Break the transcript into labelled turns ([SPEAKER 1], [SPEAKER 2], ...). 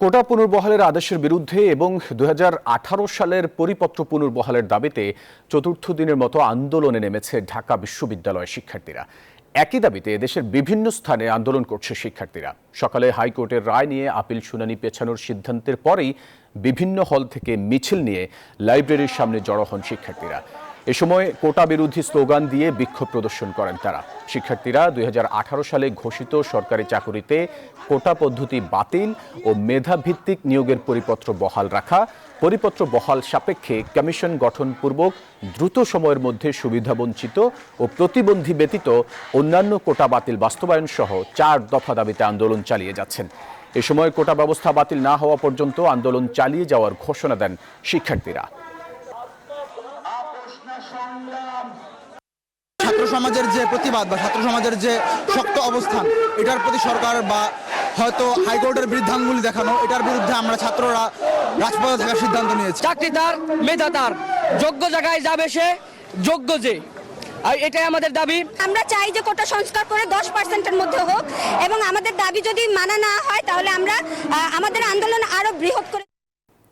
[SPEAKER 1] কোটা পুনর্বহালের আদেশের বিরুদ্ধে এবং ২০১৮ সালের পরিপত্র পুনর্বহালের দাবিতে চতুর্থ দিনের মতো আন্দোলনে নেমেছে ঢাকা বিশ্ববিদ্যালয়ের শিক্ষার্থীরা। একই দাবিতে দেশের বিভিন্ন স্থানে আন্দোলন করছে শিক্ষার্থীরা। সকালে হাইকোর্টের রায় নিয়ে আপিল শুনানি পেছানোর সিদ্ধান্তের পরেই বিভিন্ন হল থেকে মিছিল নিয়ে লাইব্রেরির সামনে জড়ো হন শিক্ষার্থীরা। এ সময় কোটা বিরোধী স্লোগান দিয়ে বিক্ষোভ প্রদর্শন করেন তারা। শিক্ষার্থীরা ২০১৮ সালে ঘোষিত সরকারি চাকুরিতে কোটা পদ্ধতি বাতিল ও মেধাভিত্তিক নিয়োগের পরিপত্র বহাল রাখা, পরিপত্র বহাল সাপেক্ষে কমিশন গঠনপূর্বক দ্রুত সময়ের মধ্যে সুবিধাবঞ্চিত ও প্রতিবন্ধী ব্যতীত অন্যান্য কোটা বাতিল বাস্তবায়ন সহ ৪ দফা দাবিতে আন্দোলন চালিয়ে যাচ্ছেন। এ সময় কোটা ব্যবস্থা বাতিল না হওয়া পর্যন্ত আন্দোলন চালিয়ে যাওয়ার ঘোষণা দেন শিক্ষার্থীরা।
[SPEAKER 2] ছাত্র সমাজের যে প্রতিবাদ বা ছাত্র সমাজের যে শক্ত অবস্থান, এটার প্রতি সরকার বা হয়তো হাইকোর্টের বৃদ্ধাঙ্গুলি দেখানো, এটার বিরুদ্ধে আমরা ছাত্ররা রাজপথে থাকার সিদ্ধান্ত নিয়েছি।
[SPEAKER 3] চাকরি তার, মেধা তার, যোগ্য জায়গায় যাবে সে, যোগ্য যে, এটাই আমাদের দাবি।
[SPEAKER 4] আমরা চাই যে কোটা সংস্কার করে 10%-এর মধ্যে হোক এবং আমাদের দাবি যদি মানা না হয় তাহলে আমরা আমাদের আন্দোলন আরো বৃহৎ করে